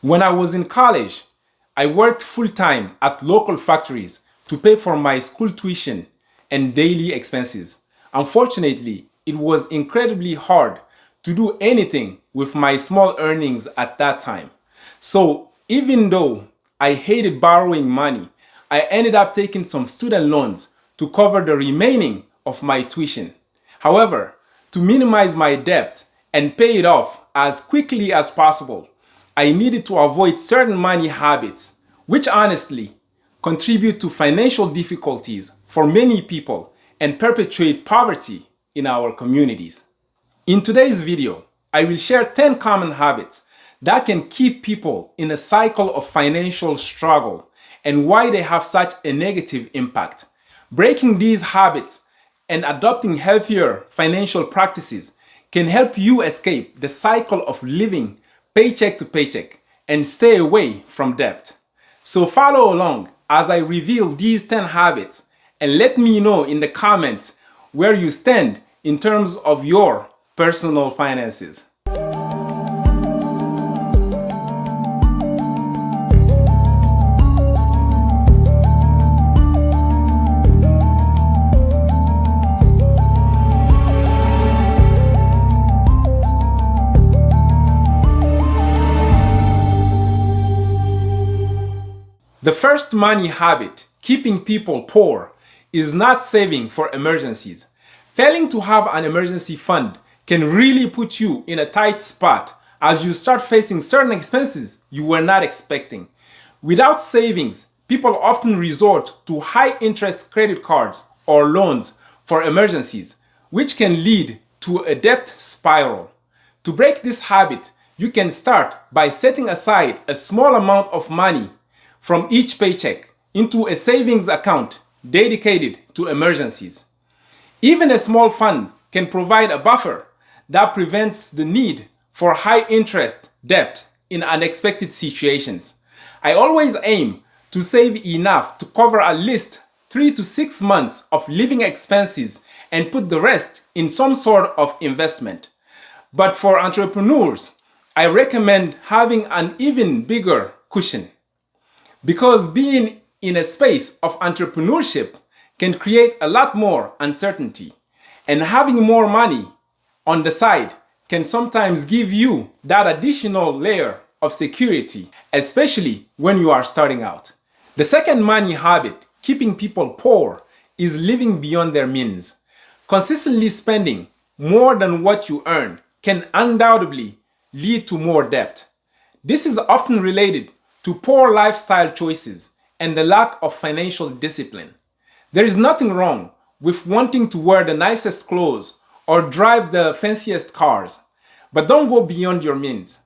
When I was in college, I worked full-time at local factories to pay for my school tuition and daily expenses. Unfortunately, it was incredibly hard to do anything with my small earnings at that time. So even though I hated borrowing money, I ended up taking some student loans to cover the remaining of my tuition. However, to minimize my debt and pay it off as quickly as possible, I needed to avoid certain money habits, which honestly contribute to financial difficulties for many people and perpetuate poverty in our communities. In today's video, I will share 10 common habits that can keep people in a cycle of financial struggle and why they have such a negative impact. Breaking these habits and adopting healthier financial practices can help you escape the cycle of living paycheck to paycheck and stay away from debt. So follow along as I reveal these 10 habits and let me know in the comments where you stand in terms of your personal finances. The first money habit keeping people poor is not saving for emergencies. Failing to have an emergency fund can really put you in a tight spot as you start facing certain expenses you were not expecting. Without savings, people often resort to high interest credit cards or loans for emergencies, which can lead to a debt spiral. To break this habit, you can start by setting aside a small amount of money from each paycheck into a savings account dedicated to emergencies. Even a small fund can provide a buffer that prevents the need for high interest debt in unexpected situations. I always aim to save enough to cover at least 3 to 6 months of living expenses and put the rest in some sort of investment. But for entrepreneurs, I recommend having an even bigger cushion, because being in a space of entrepreneurship can create a lot more uncertainty, and having more money on the side can sometimes give you that additional layer of security, especially when you are starting out. The second money habit keeping people poor is living beyond their means. Consistently spending more than what you earn can undoubtedly lead to more debt. This is often related to poor lifestyle choices and the lack of financial discipline. There is nothing wrong with wanting to wear the nicest clothes or drive the fanciest cars, but don't go beyond your means.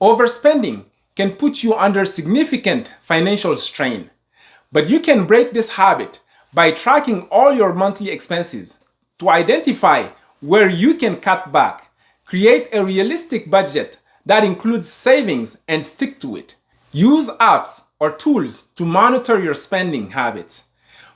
Overspending can put you under significant financial strain, but you can break this habit by tracking all your monthly expenses to identify where you can cut back. Create a realistic budget that includes savings and stick to it. Use apps or tools to monitor your spending habits.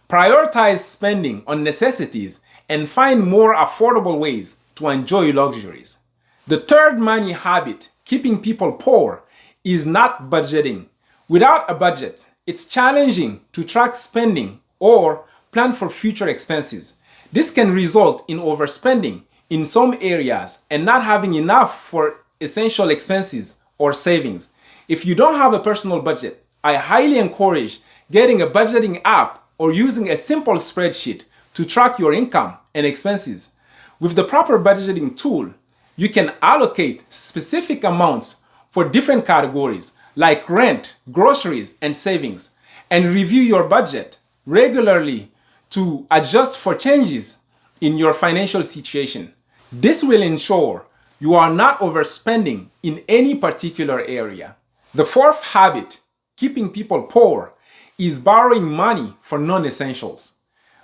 Prioritize spending on necessities and find more affordable ways to enjoy luxuries. The third money habit keeping people poor is not budgeting. Without a budget, it's challenging to track spending or plan for future expenses. This can result in overspending in some areas and not having enough for essential expenses or savings. If you don't have a personal budget, I highly encourage getting a budgeting app or using a simple spreadsheet to track your income and expenses. With the proper budgeting tool, you can allocate specific amounts for different categories like rent, groceries, and savings, and review your budget regularly to adjust for changes in your financial situation. This will ensure you are not overspending in any particular area. The fourth habit keeping people poor is borrowing money for non-essentials.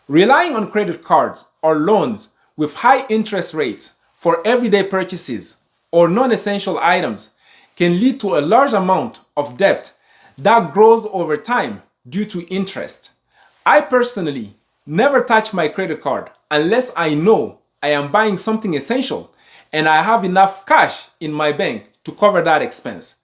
Relying on credit cards or loans with high interest rates for everyday purchases or non-essential items can lead to a large amount of debt that grows over time due to interest. I personally never touch my credit card unless I know I am buying something essential and I have enough cash in my bank to cover that expense.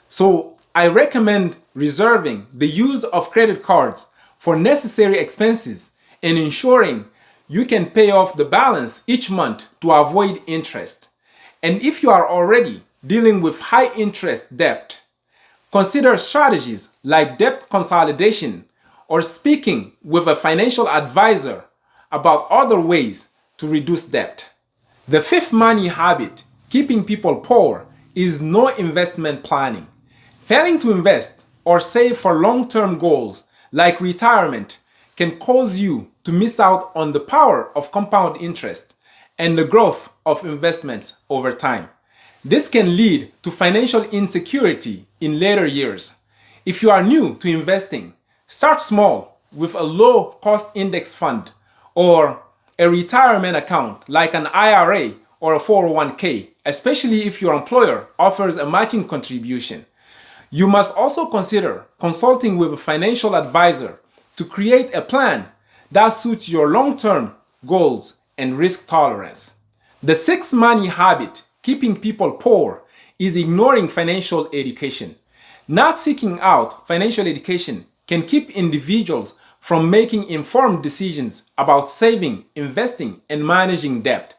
So I recommend reserving the use of credit cards for necessary expenses and ensuring you can pay off the balance each month to avoid interest. And if you are already dealing with high interest debt, consider strategies like debt consolidation or speaking with a financial advisor about other ways to reduce debt. The fifth money habit keeping people poor is no investment planning. Failing to invest or save for long-term goals like retirement can cause you to miss out on the power of compound interest and the growth of investments over time. This can lead to financial insecurity in later years. If you are new to investing, start small with a low cost index fund or a retirement account like an IRA or a 401k, especially if your employer offers a matching contribution. You must also consider consulting with a financial advisor to create a plan that suits your long-term goals and risk tolerance. The sixth money habit keeping people poor is ignoring financial education. Not seeking out financial education can keep individuals from making informed decisions about saving, investing, and managing debt.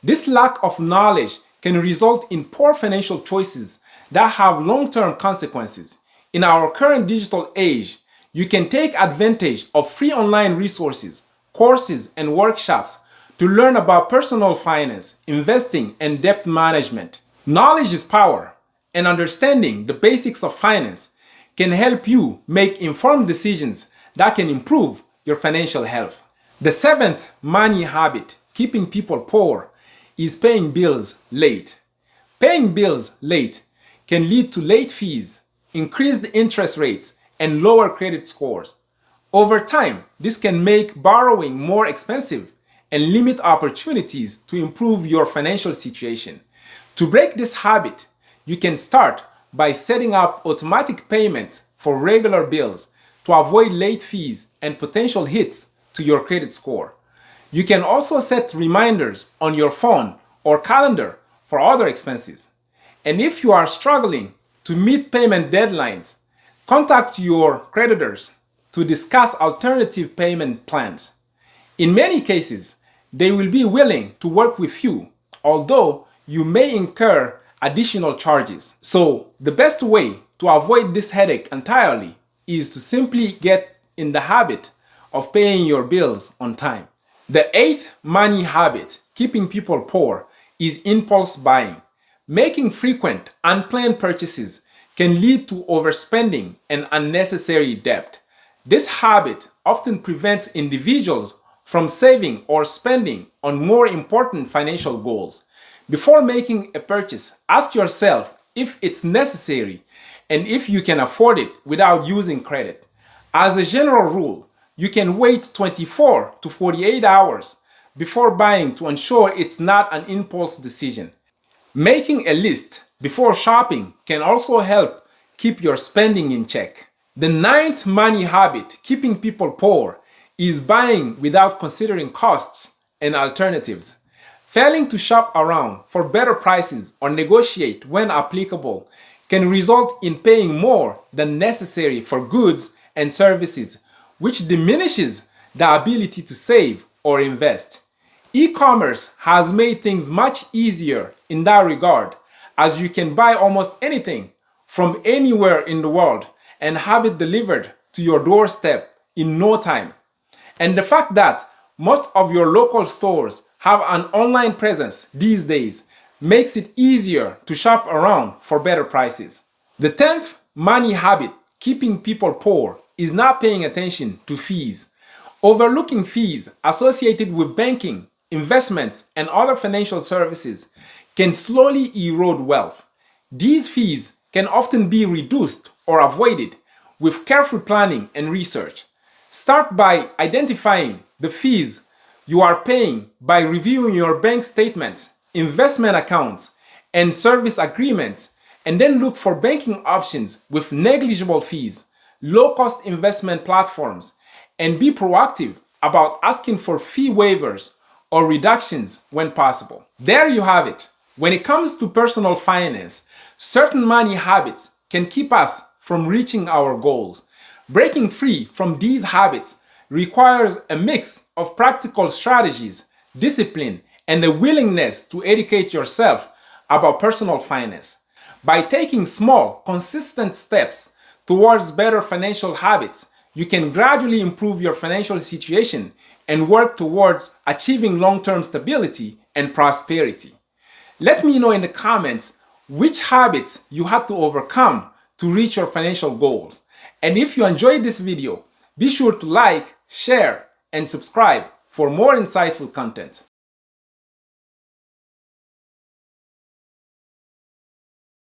This lack of knowledge can result in poor financial choices that have long-term consequences. In our current digital age, you can take advantage of free online resources, courses, and workshops to learn about personal finance, investing, and debt management. Knowledge is power, and understanding the basics of finance can help you make informed decisions that can improve your financial health. The seventh money habit keeping people poor is paying bills late. Paying bills late can lead to late fees, increased interest rates, and lower credit scores. Over time, this can make borrowing more expensive and limit opportunities to improve your financial situation. To break this habit, you can start by setting up automatic payments for regular bills to avoid late fees and potential hits to your credit score. You can also set reminders on your phone or calendar for other expenses. And if you are struggling to meet payment deadlines, contact your creditors to discuss alternative payment plans. In many cases, they will be willing to work with you, although you may incur additional charges. So, the best way to avoid this headache entirely is to simply get in the habit of paying your bills on time. The eighth money habit keeping people poor is impulse buying. Making frequent, unplanned purchases can lead to overspending and unnecessary debt. This habit often prevents individuals from saving or spending on more important financial goals. Before making a purchase, ask yourself if it's necessary and if you can afford it without using credit. As a general rule, you can wait 24 to 48 hours before buying to ensure it's not an impulse decision. Making a list before shopping can also help keep your spending in check. The ninth money habit keeping people poor is buying without considering costs and alternatives. Failing to shop around for better prices or negotiate when applicable can result in paying more than necessary for goods and services, which diminishes the ability to save or invest. E-commerce has made things much easier in that regard, as you can buy almost anything from anywhere in the world and have it delivered to your doorstep in no time. And the fact that most of your local stores have an online presence these days makes it easier to shop around for better prices. The 10th money habit keeping people poor is not paying attention to fees. Overlooking fees associated with banking, investments, and other financial services can slowly erode wealth. These fees can often be reduced or avoided with careful planning and research. Start by identifying the fees you are paying by reviewing your bank statements, investment accounts, and service agreements, and then look for banking options with negligible fees, low-cost investment platforms, and be proactive about asking for fee waivers or reductions when possible. There you have it. When it comes to personal finance, certain money habits can keep us from reaching our goals. Breaking free from these habits requires a mix of practical strategies, discipline, and the willingness to educate yourself about personal finance. By taking small, consistent steps towards better financial habits, you can gradually improve your financial situation and work towards achieving long-term stability and prosperity. Let me know in the comments which habits you had to overcome to reach your financial goals. And if you enjoyed this video, be sure to like, share, and subscribe for more insightful content.